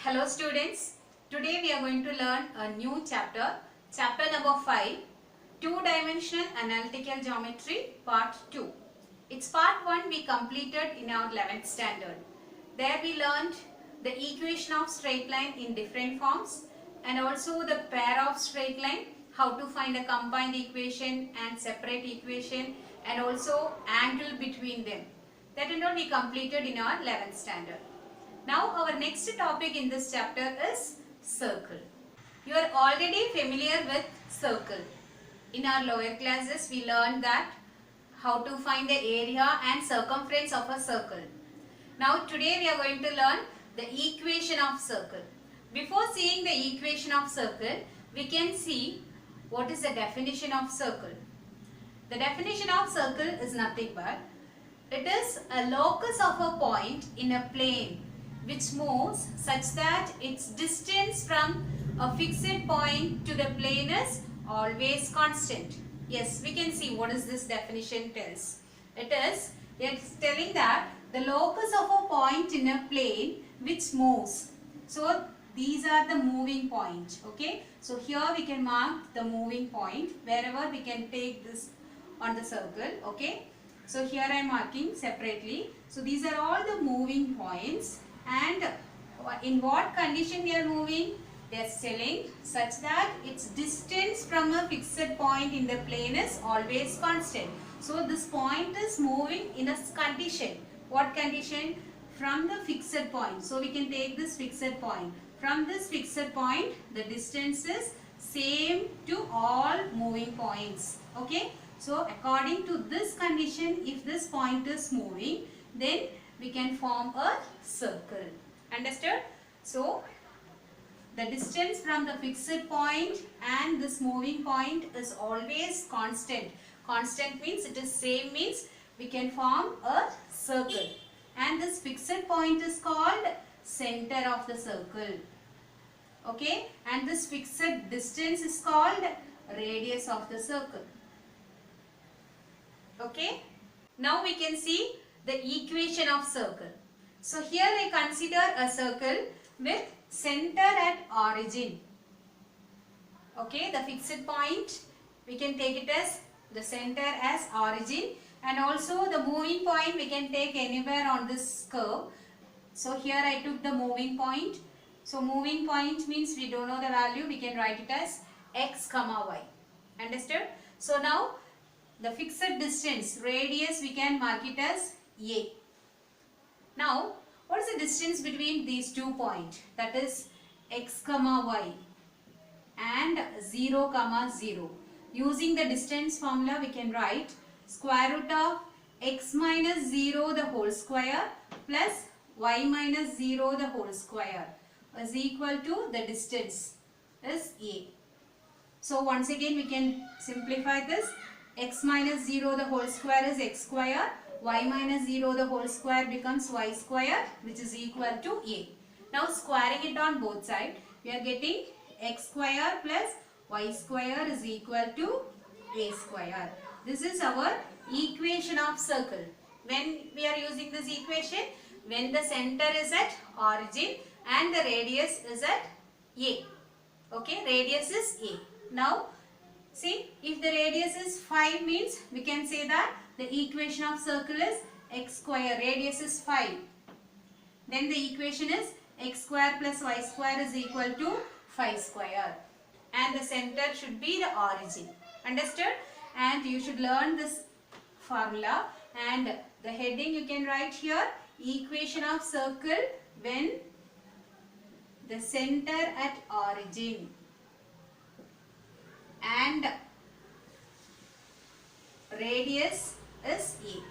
Hello students, today we are going to learn a new chapter, chapter number 5, Two-Dimensional Analytical Geometry, part 2. It's part 1 we completed in our 11th standard. There we learned the equation of straight line in different forms and also the pair of straight line, how to find a combined equation and separate equation and also angle between them. That and all we completed in our 11th standard. Now our next topic in this chapter is circle. You are already familiar with circle. In our lower classes we learned that how to find the area and circumference of a circle. Now today we are going to learn the equation of circle. Before seeing the equation of circle, we can see what is the definition of circle. The definition of circle is nothing but it is a locus of a point in a plane which moves such that its distance from a fixed point to the plane is always constant. Yes, we can see what is this definition tells. It's telling that the locus of a point in a plane which moves. So these are the moving point. Okay. So here we can mark the moving point wherever we can take this on the circle. Okay. So here I am marking separately. So these are all the moving points. And in what condition they are moving? They are telling such that its distance from a fixed point in the plane is always constant. So this point is moving in a condition. What condition? From the fixed point. So we can take this fixed point. From this fixed point, the distance is same to all moving points. Okay. So according to this condition, if this point is moving, then we can form a circle. Understood? So the distance from the fixed point and this moving point is always constant. Constant means it is same, means we can form a circle. And this fixed point is called center of the circle. Okay? And this fixed distance is called radius of the circle. Okay? Now we can see the equation of circle. So here I consider a circle with center at origin. Okay, the fixed point we can take it as the center as origin, and also the moving point we can take anywhere on this curve. So here I took the moving point. So moving point means we don't know the value, we can write it as x comma y. Understood? So now the fixed distance, radius, we can mark it as a. Now, what is the distance between these 2 points? That is x comma y and 0 comma 0. Using the distance formula, we can write square root of x minus 0 the whole square plus y minus 0 the whole square is equal to the distance is a. So once again we can simplify this. X minus 0 the whole square is x square. Y minus 0 the whole square becomes y square, which is equal to a. Now squaring it on both sides, we are getting x square plus y square is equal to a square. This is our equation of circle. When we are using this equation, when the center is at origin and the radius is at a. Okay, radius is a. Now see, if the radius is 5 means we can say that the equation of circle is x square, radius is 5. Then the equation is x square plus y square is equal to 5 square. And the center should be the origin. Understood? And you should learn this formula. And the heading you can write here, equation of circle when the center at origin and radius is a.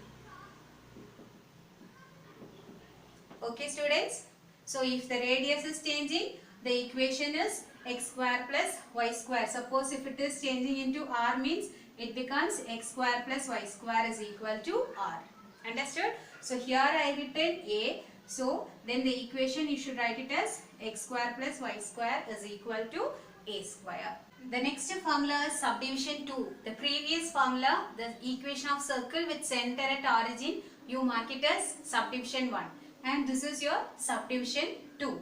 Okay students, so if the radius is changing, the equation is x square plus y square. Suppose if it is changing into r means it becomes x square plus y square is equal to r. Understood? So here I written a, so then the equation you should write it as x square plus y square is equal to a square. The next formula is subdivision 2. The previous formula, the equation of circle with center at origin, you mark it as subdivision 1. And this is your subdivision 2.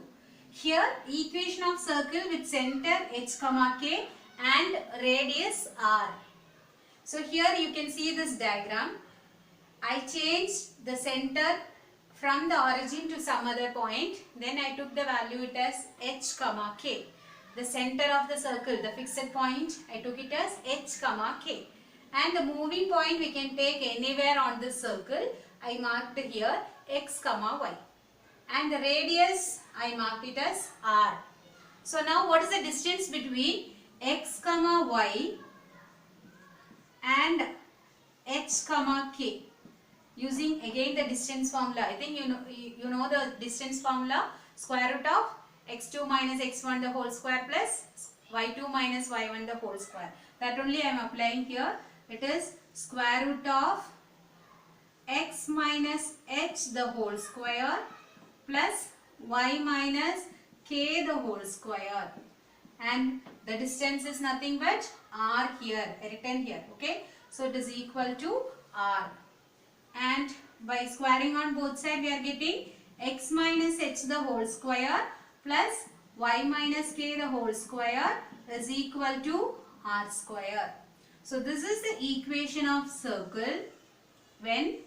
Here here equation of circle with center h comma k and radius r. So here you can see this diagram. I changed the center from the origin to some other point. Then I took the value it as h comma k. The center of the circle, the fixed point, I took it as h comma k. And the moving point we can take anywhere on this circle. I marked here x comma y. And the radius I marked it as r. So now what is the distance between x comma y and h comma k? Using again the distance formula. I think you know the distance formula. Square root of x2 minus x1 the whole square plus y2 minus y1 the whole square. That only I am applying here. It is square root of x minus h the whole square plus y minus k the whole square. And the distance is nothing but r here, written here. Okay. So it is equal to r. And by squaring on both sides we are getting x minus h the whole square plus y minus k the whole square is equal to r square. So this is the equation of circle when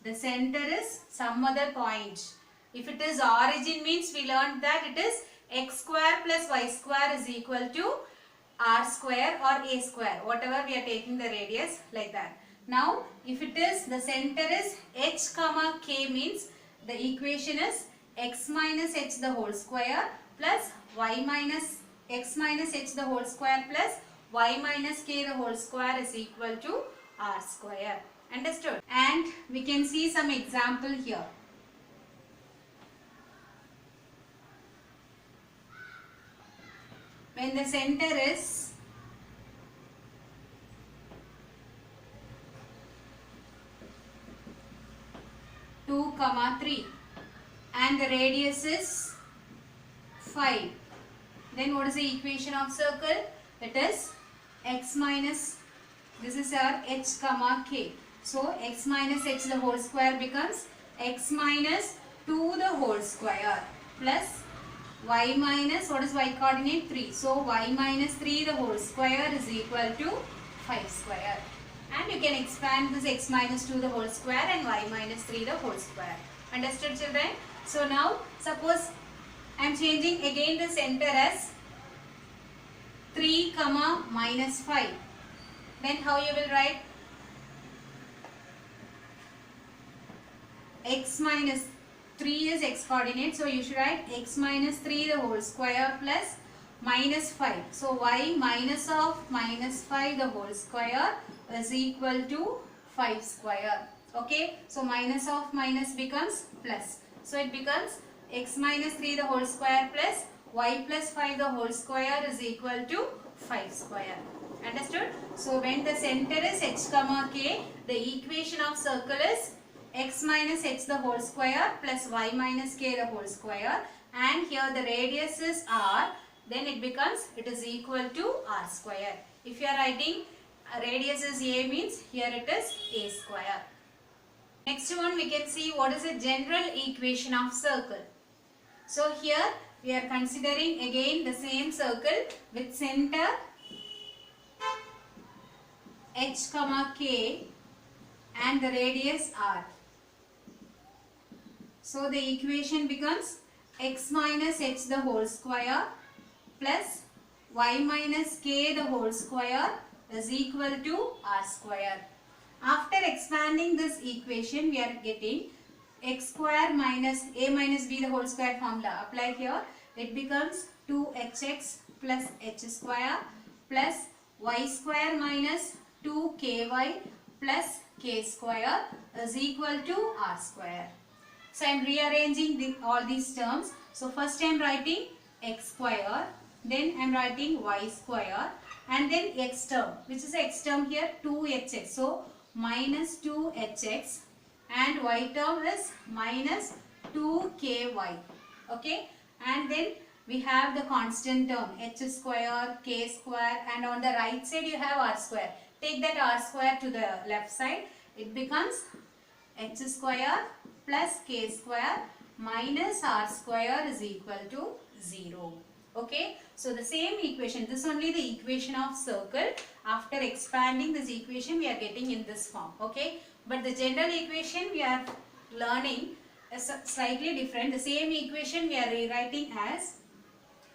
the center is some other point. If it is origin means we learned that it is x square plus y square is equal to r square or a square, whatever we are taking the radius, like that. Now if it is the center is h comma k means the equation is x minus h the whole square plus y minus x minus h the whole square plus y minus k the whole square is equal to r square. Understood? And we can see some example here. When the center is 2, 3 and the radius is 5. Then what is the equation of circle? It is x minus, this is our h comma k. So x minus h the whole square becomes x minus 2 the whole square plus y minus, what is y coordinate? 3. So y minus 3 the whole square is equal to 5 square. And you can expand this x minus 2 the whole square and y minus 3 the whole square. Understood, children? So now suppose I am changing again the center as 3 comma minus 5. Then how you will write? X minus 3 is x coordinate. So you should write x minus 3 the whole square plus minus 5. So y minus of minus 5 the whole square is equal to 5 square. Okay. So minus of minus becomes plus. So it becomes x minus 3 the whole square plus y plus 5 the whole square is equal to 5 square. Understood? So when the center is h comma k, the equation of circle is x minus h the whole square plus y minus k the whole square, and here the radius is r, then it becomes, it is equal to r square. If you are writing radius is a means here it is a square. Next one we can see what is a general equation of circle. So here we are considering again the same circle with center h comma k and the radius r. So the equation becomes x minus h the whole square plus y minus k the whole square is equal to r square. After expanding this equation, we are getting x square minus a minus b the whole square formula. Apply here. It becomes 2hx plus h square plus y square minus 2ky plus k square is equal to r square. So I am rearranging all these terms. So first I am writing x square, then I am writing y square, and then x term. Which is x term here? 2hx. So minus 2hx, and y term is minus 2ky. Okay, and then we have the constant term h square, k square, and on the right side you have r square. Take that r square to the left side. It becomes h square plus k square minus r square is equal to 0. Okay, so the same equation, this only the equation of circle. After expanding this equation, we are getting in this form. Okay, but the general equation we are learning is slightly different. The same equation we are rewriting as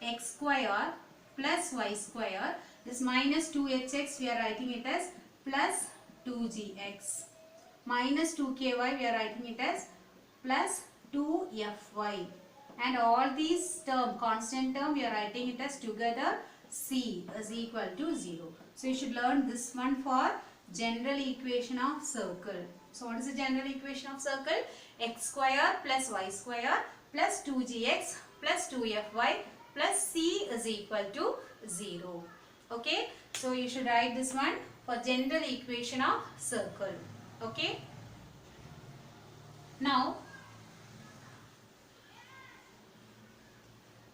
x square plus y square. This minus 2hx we are writing it as plus 2gx. Minus 2ky we are writing it as plus 2fy. And all these constant term we are writing it as together c is equal to 0. So you should learn this one for general equation of circle. So what is the general equation of circle? X square plus y square plus 2gx plus 2fy plus c is equal to 0. Okay, so you should write this one for general equation of circle. Okay, now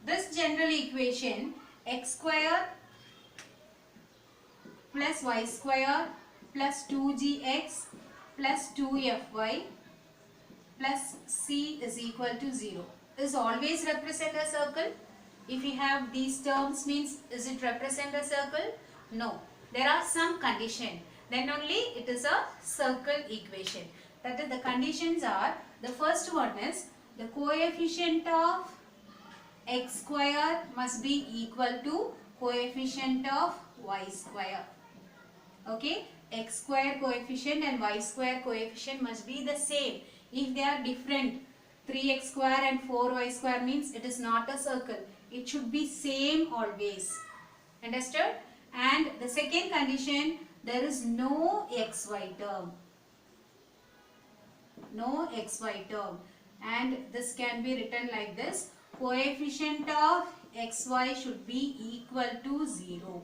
this general equation x square plus y square plus 2gx plus 2fy plus c is equal to 0 is always represent a circle. If you have these terms, means is it represent a circle? No. There are some condition. Then only it is a circle equation. That is, the conditions are, the first one is the coefficient of x square must be equal to coefficient of y square. Okay, x square coefficient and y square coefficient must be the same. If they are different, 3x square and 4y square means it is not a circle. It should be same always. Understood? And the second condition, there is no xy term. No xy term. And this can be written like this. Coefficient of xy should be equal to 0.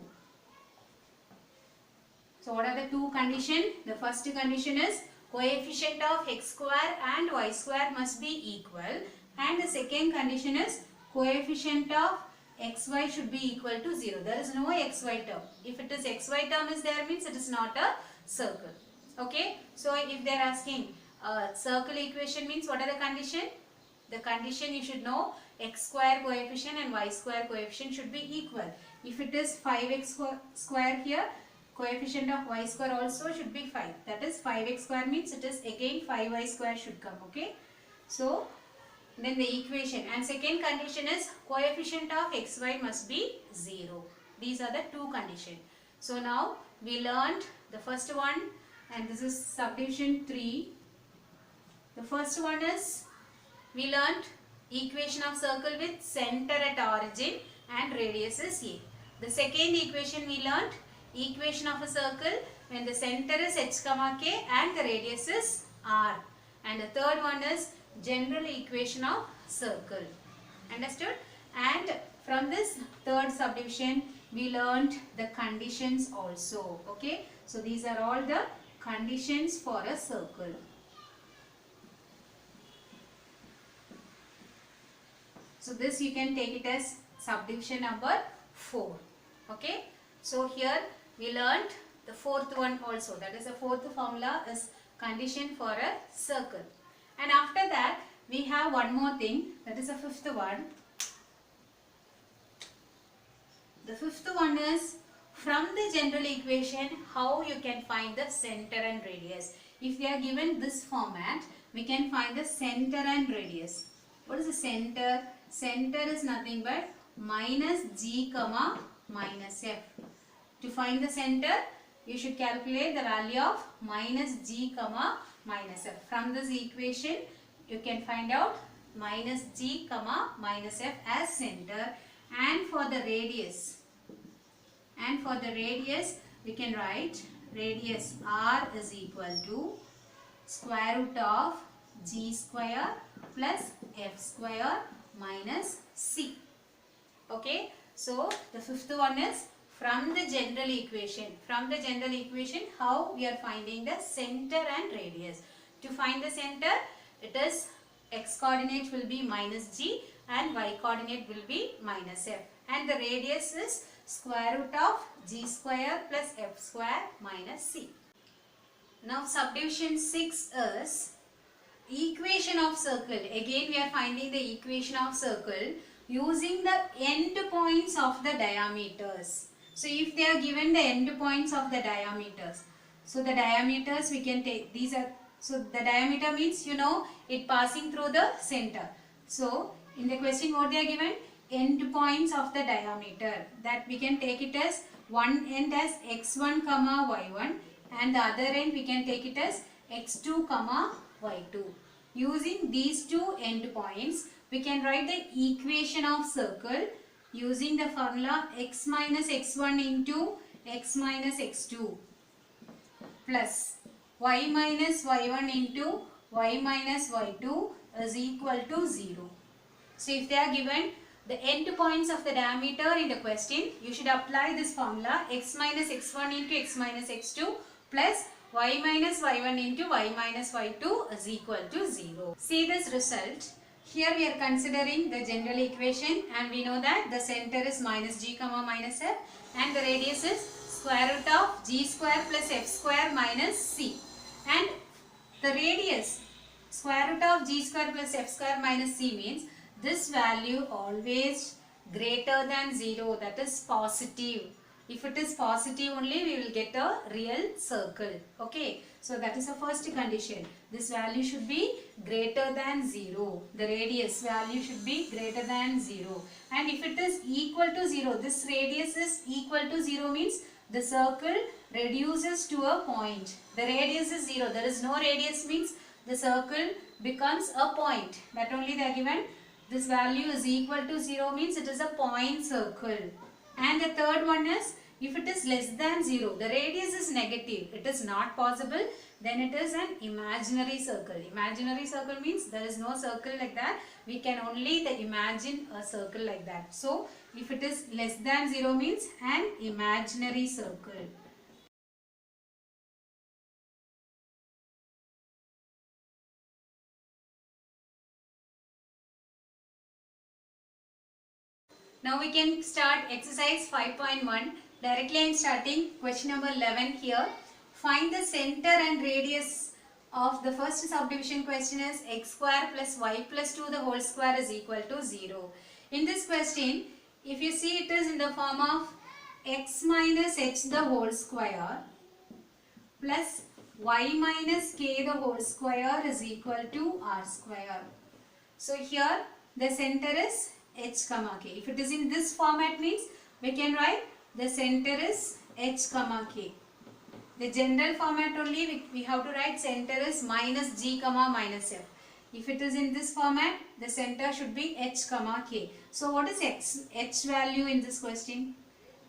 So what are the two conditions? The first condition is coefficient of x square and y square must be equal. And the second condition is coefficient of xy should be equal to 0. There is no xy term. If it is xy term is there, means it is not a circle. Okay. So if they are asking circle equation means what are the condition? The condition you should know, x square coefficient and y square coefficient should be equal. If it is 5x square here, coefficient of y square also should be 5. That is 5x square means it is again 5y square should come. Okay. So then the equation, and second condition is coefficient of xy must be 0. These are the two conditions. So now we learned the first one, and this is subdivision 3. The first one is we learned equation of circle with center at origin and radius is a. The second equation we learned equation of a circle when the center is h comma k and the radius is r. And the third one is general equation of circle. Understood? And from this third subdivision we learned the conditions also. Okay, so these are all the conditions for a circle. So this you can take it as subdivision number 4. Okay, so here we learned the fourth one also, that is the fourth formula is condition for a circle. And after that we have one more thing, that is the fifth one. The fifth one is from the general equation how you can find the center and radius. If they are given this format, we can find the center and radius. What is the center? Center is nothing but minus g comma minus f. To find the center, you should calculate the value of minus g comma minus f. From this equation, you can find out minus g comma minus f as center. And for the radius, we can write radius r is equal to square root of g square plus f square minus c. Okay, so the fifth one is from the general equation. From the general equation, how we are finding the center and radius. To find the center, it is x coordinate will be minus g and y coordinate will be minus f. And the radius is square root of g square plus f square minus c. Now subdivision 6 is equation of circle. Again we are finding the equation of circle using the end points of the diameters. So if they are given the end points of the diameters, so the diameters we can take, these are, so the diameter means you know it passing through the center. So in the question what they are given, end points of the diameter, that we can take it as one end as x1 comma y1 and the other end we can take it as x2 comma y2. Using these two end points we can write the equation of circle using the formula x minus x1 into x minus x2 plus y minus y1 into y minus y2 is equal to 0. So if they are given the end points of the diameter in the question, you should apply this formula x minus x1 into x minus x2 plus y minus y1 into y minus y2 is equal to 0. See this result. Here we are considering the general equation and we know that the center is minus g comma minus f and the radius is square root of g square plus f square minus c. And the radius square root of g square plus f square minus c means this value always greater than 0, that is positive. If it is positive only we will get a real circle. Okay, so that is the first condition. This value should be greater than 0. The radius value should be greater than 0. And if it is equal to 0, this radius is equal to 0 means the circle reduces to a point. The radius is 0. There is no radius means the circle becomes a point. That only they are given. This value is equal to 0 means it is a point circle. And the third one is if it is less than 0, the radius is negative, it is not possible, then it is an imaginary circle. Imaginary circle means there is no circle like that. We can only imagine a circle like that. So if it is less than 0 means an imaginary circle. Now we can start exercise 5.1. Directly I am starting question number 11 here. Find the center and radius of the first subdivision question is x square plus y plus 2 the whole square is equal to 0. In this question, if you see it is in the form of x minus h the whole square plus y minus k the whole square is equal to r square. So here the center is h comma k. If it is in this format means we can write the center is h comma k. The general format only we have to write center is minus g comma minus f. If it is in this format, the center should be h comma k. So what is h value in this question?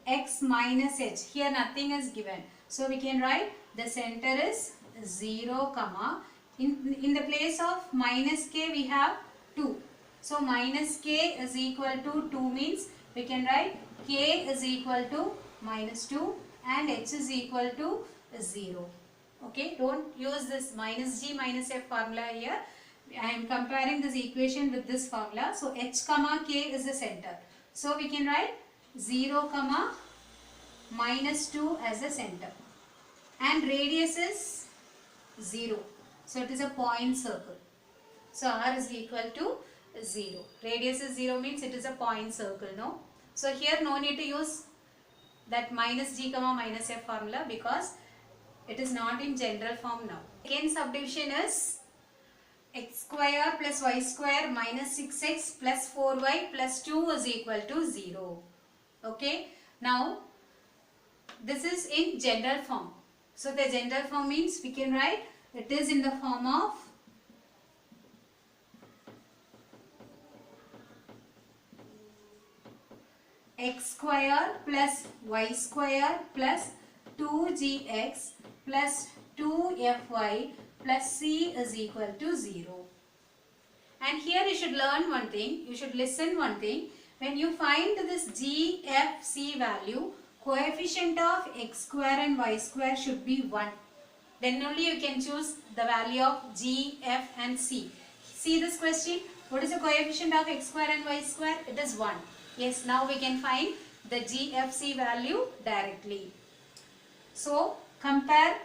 X minus h. Here nothing is given. So we can write the center is 0 comma. In the place of minus k we have 2. So minus k is equal to 2 means we can write k is equal to minus 2 and h is equal to 0. Okay, don't use this minus g minus f formula here. I am comparing this equation with this formula. So h comma k is the center. So we can write 0 comma minus 2 as the center. And radius is 0. So it is a point circle. So r is equal to 0. Radius is 0 means it is a point circle, no? So here no need to use that minus g comma minus f formula because it is not in general form now. Second subdivision is x square plus y square minus 6x plus 4y plus 2 is equal to 0. Okay. Now this is in general form. So the general form means we can write it is in the form of x square plus y square plus 2gx plus 2fy plus c is equal to 0. And here you should learn one thing, you should listen one thing. When you find this g, f, c value, coefficient of x square and y square should be 1. Then only you can choose the value of g, f and c. See this question, what is the coefficient of x square and y square? It is 1. Yes, now we can find the g, f, c value directly. So compare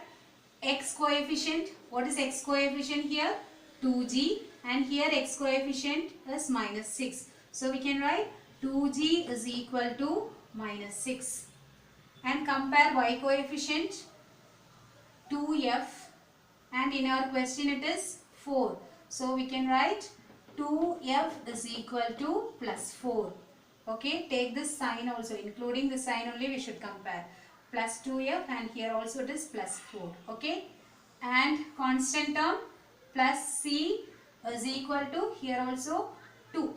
x coefficient. What is x coefficient here? 2g, and here x coefficient is minus 6. So we can write 2g is equal to minus 6. And compare y coefficient 2f, and in our question it is 4. So we can write 2f is equal to plus 4. Okay, take this sign also, including the sign only we should compare. Plus 2f, and here also it is plus 4. Okay, and constant term plus c is equal to, here also 2.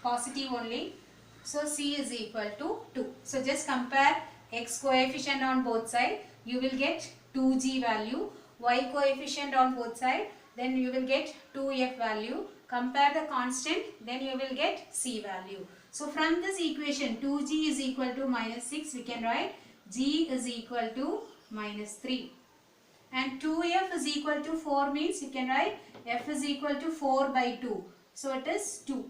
Positive only. So c is equal to 2. So just compare x coefficient on both sides. You will get 2g value. Y coefficient on both sides. Then you will get 2f value. Compare the constant. Then you will get c value. So from this equation 2g is equal to minus 6. We can write g is equal to minus 3. And 2f is equal to 4 means you can write f is equal to 4 by 2. So it is 2.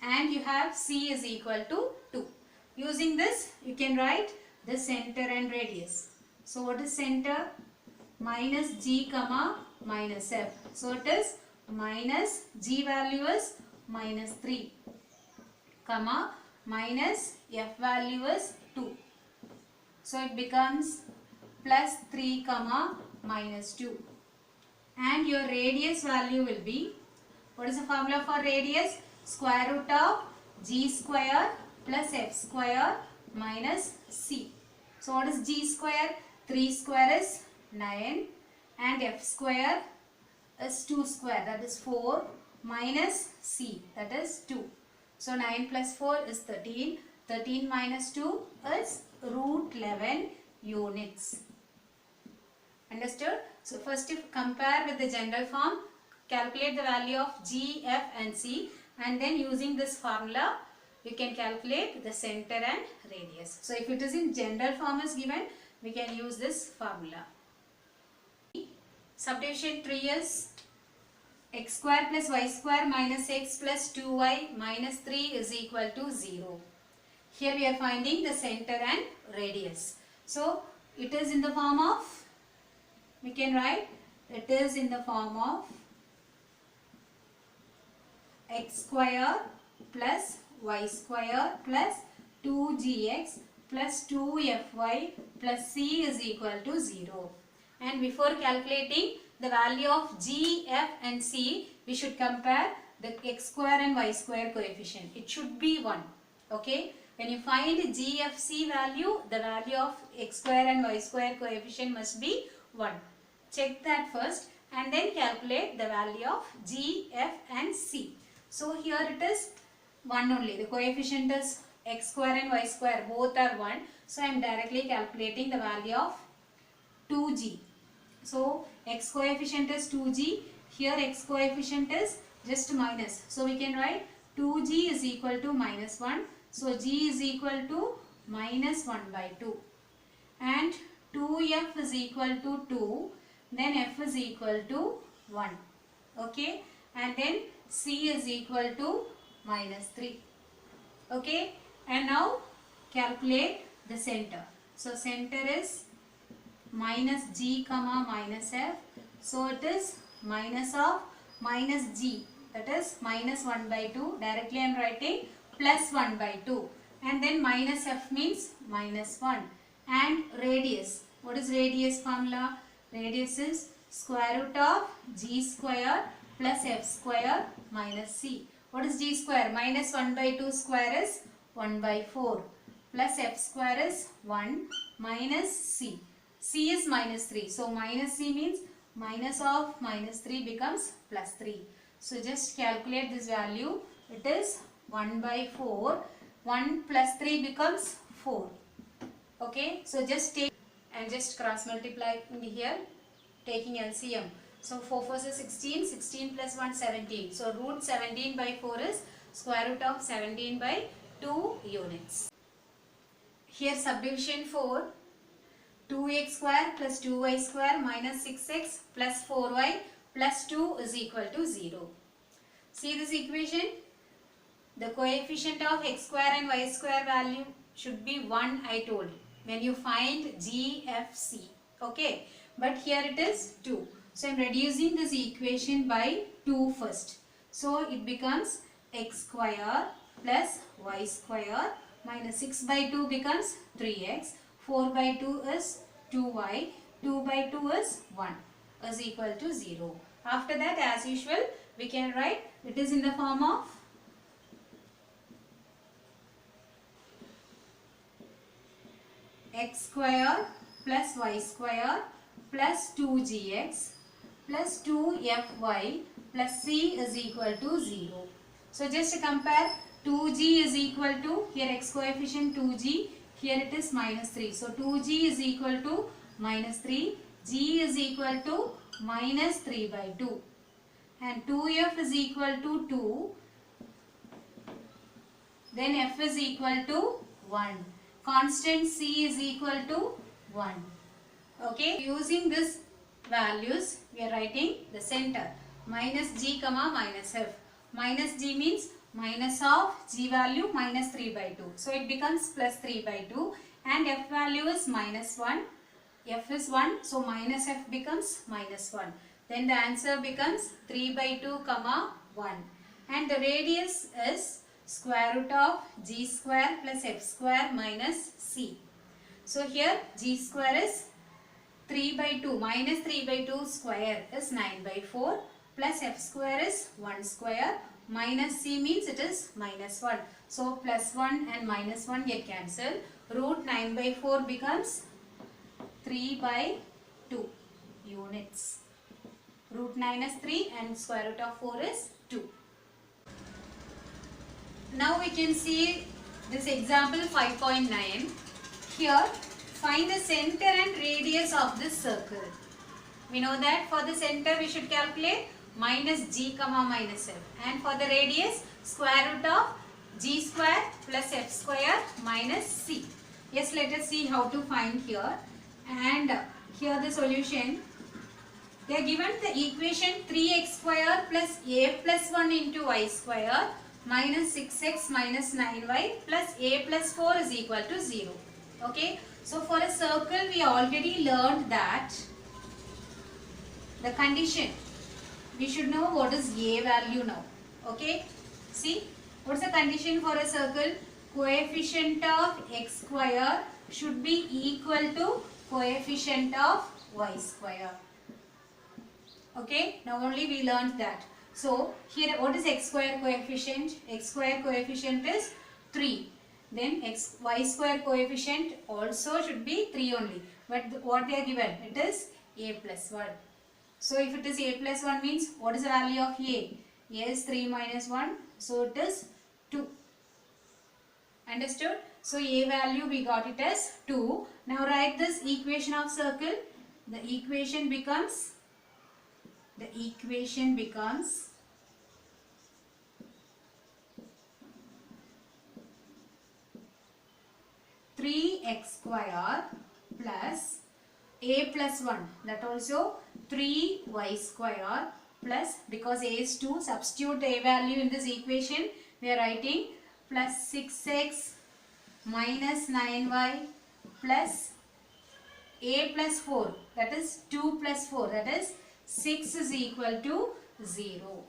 And you have c is equal to 2. Using this you can write the center and radius. So what is center? Minus g comma minus f. So it is minus g value is minus 3 comma minus f value is 2. So it becomes plus 3 comma minus 2. And your radius value will be, what is the formula for radius? Square root of g square plus f square minus c. So what is g square? 3 square is 9 and f square is 2 square, that is 4, minus c, that is 2. So 9 plus 4 is 13. 13 minus 2 is root 11 units. Understood? So first if compare with the general form, calculate the value of g, f and c, and then using this formula you can calculate the center and radius. So if it is in general form is given, we can use this formula. Subdivision 3 is x square plus y square minus x plus 2y minus 3 is equal to 0. Here we are finding the center and radius. So it is in the form of, we can write, it is in the form of x square plus y square plus 2gx plus 2fy plus c is equal to 0. And before calculating the value of g, f and c, we should compare the x square and y square coefficient. It should be 1. Okay. When you find g, f, c value, the value of x square and y square coefficient must be 1. Check that first and then calculate the value of g, f and c. So here it is 1 only. The coefficient is x square and y square, both are 1. So I am directly calculating the value of 2g. So x coefficient is 2g. Here x coefficient is just minus. So we can write 2g is equal to minus 1. So g is equal to minus 1 by 2. And 2f is equal to 2. Then f is equal to 1. Okay. And then c is equal to minus 3. Okay. And now calculate the center. So center is minus g comma minus f. So it is minus of minus g, that is minus 1 by 2. Directly I am writing plus 1 by 2. And then minus f means minus 1. And radius. What is radius formula? Radius is square root of g square plus f square minus c. What is g square? Minus 1 by 2 square is 1 by 4. Plus f square is 1 minus c. C is minus 3. So minus c means minus of minus 3 becomes plus 3. So just calculate this value. It is 1 by 4. 1 plus 3 becomes 4. Okay. So just take and just cross multiply in here, taking LCM. So 4 4 is 16. 16 plus 1 17. So root 17 by 4 is square root of 17 by 2 units. Here subdivision 4. 2x square plus 2y square minus 6x plus 4y plus 2 is equal to 0. See this equation? The coefficient of x square and y square value should be 1, I told, when you find g, f, c. Okay. But here it is 2. So I am reducing this equation by 2 first. So it becomes x square plus y square minus 6 by 2 becomes 3x. 4 by 2 is 2y. 2 by 2 is 1 is equal to 0. After that, as usual, we can write it is in the form of x square plus y square plus 2gx plus 2fy plus c is equal to 0. So just to compare, 2g is equal to, here x coefficient 2g, here it is minus 3. So 2g is equal to minus 3, g is equal to minus 3 by 2, and 2f is equal to 2, then f is equal to 1. Constant c is equal to 1. Okay, using this values, we are writing the center minus g comma minus f. Minus g means minus of g value minus 3 by 2. So it becomes plus 3 by 2, and f value is minus 1. F is 1, so minus f becomes minus 1. Then the answer becomes 3 by 2 comma 1. And the radius is square root of g square plus f square minus c. So here g square is 3 by 2, minus 3 by 2 square is 9 by 4, plus f square is 1 square, minus c means it is minus 1. So plus 1 and minus 1 get cancelled. Root 9 by 4 becomes 3 by 2 units. Root 9 is 3 and square root of 4 is 2. Now we can see this example 5.9. Here, find the center and radius of this circle. We know that for the center we should calculate minus g comma minus f, and for the radius square root of g square plus f square minus c. Yes, let us see how to find here. And here the solution. They are given the equation 3x square plus a plus 1 into y square minus 6x minus 9y plus a plus 4 is equal to 0. Okay. So for a circle we already learned that the condition, we should know what is a value now. Okay. See, what is the condition for a circle? Coefficient of x square should be equal to coefficient of y square. Okay. Now only we learned that. So here what is x square coefficient? X square coefficient is 3. Then y square coefficient also should be 3 only. But what they are given? It is a plus 1. So if it is a plus 1 means what is the value of a? A is 3 minus 1. So it is 2. Understood? So a value we got it as 2. Now write this equation of circle. The equation becomes 3x square plus a plus 1, that also 3y square plus, because a is 2, substitute a value in this equation, we are writing plus 6x minus 9y plus a plus 4, that is 2 plus 4, that is 6 is equal to 0.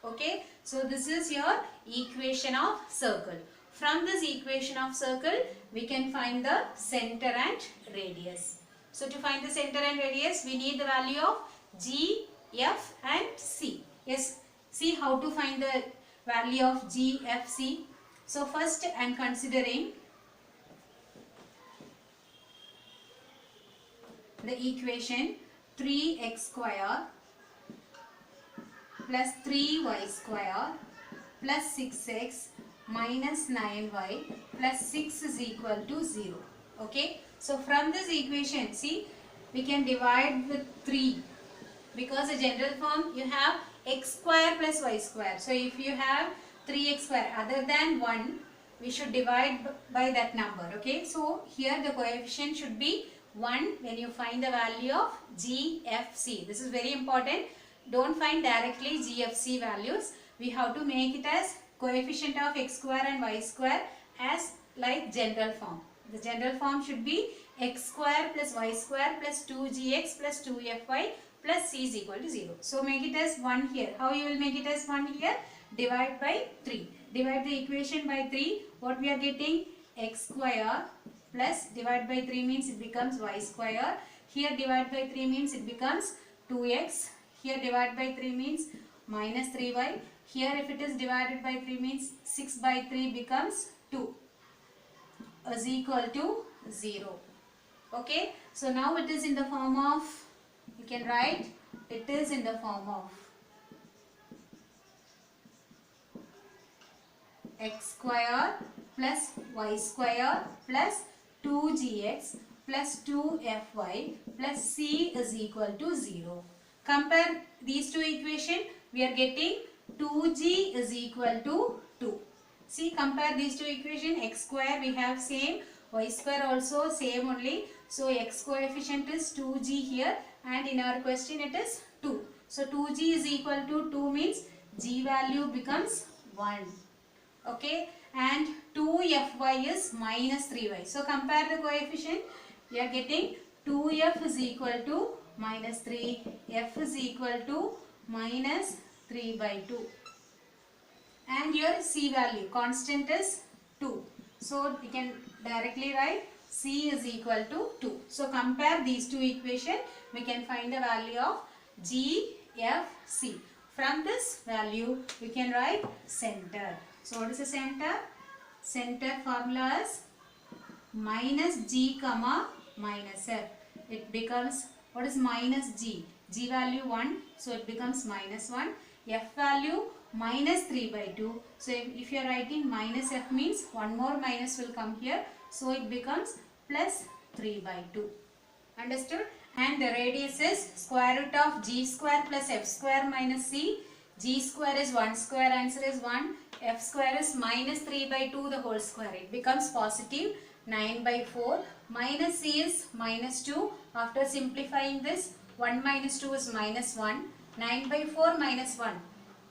Okay, so this is your equation of circle. From this equation of circle, we can find the center and radius. So to find the center and radius, we need the value of g, f and c. Yes, see how to find the value of g, f, c. So first I am considering the equation 3x square plus 3y square plus 6x minus 9y plus 6 is equal to 0. Okay. So from this equation, see, we can divide with 3, because the general form you have x square plus y square. So if you have 3x square other than 1, we should divide by that number. Okay. So here the coefficient should be 1 when you find the value of g, f, c. This is very important. Don't find directly g, f, c values. We have to make it as coefficient of x square and y square as like general form. The general form should be x square plus y square plus 2gx plus 2fy plus c is equal to 0. So make it as 1 here. How you will make it as 1 here? Divide by 3. Divide the equation by 3. What we are getting? X square plus divide by 3 means it becomes y square. Here divide by 3 means it becomes 2x. Here divide by 3 means minus 3y. Here if it is divided by 3 means 6 by 3 becomes 2 is equal to 0. Okay. So now it is in the form of, you can write, it is in the form of x square plus y square plus 2gx plus 2fy plus c is equal to 0. Compare these two equations. We are getting 2g is equal to 2. See, compare these two equations. X square we have same, y square also same only. So x coefficient is 2g here, and in our question it is 2. So 2g is equal to 2 means g value becomes 1. Okay, and 2fy is minus 3y. So compare the coefficient. We are getting 2f is equal to minus 3, f is equal to minus 3 by 2. And your c value constant is 2. So we can directly write c is equal to 2. So compare these two equations. We can find the value of g, f, c. From this value we can write center. So what is the center? Center formula is minus g comma minus f. It becomes, what is minus g? G value 1, so it becomes minus 1. F value minus 3 by 2. So if you are writing minus f means one more minus will come here. So it becomes plus 3 by 2. Understood? And the radius is square root of g square plus f square minus c. G square is 1 square, answer is 1. F square is minus 3 by 2 the whole square. It becomes positive 9 by 4. Minus c is minus 2. After simplifying this, 1 minus 2 is minus 1. 9 by 4 minus 1.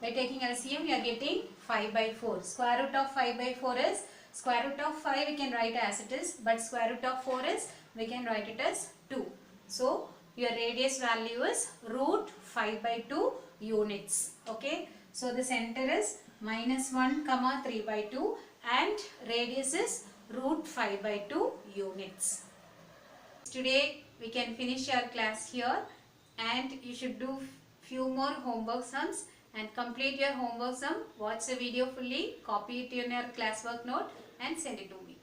By taking LCM, we are getting 5 by 4. Square root of 5 by 4 is, square root of 5 we can write as it is, but square root of 4 is, we can write it as 2. So your radius value is root 5 by 2 units. Okay. So the center is minus 1 comma 3 by 2 and radius is root 5 by 2 units. Today we can finish our class here, and you should do few more homework sums and complete your homework sum. Watch the video fully, copy it in your classwork note and send it to me.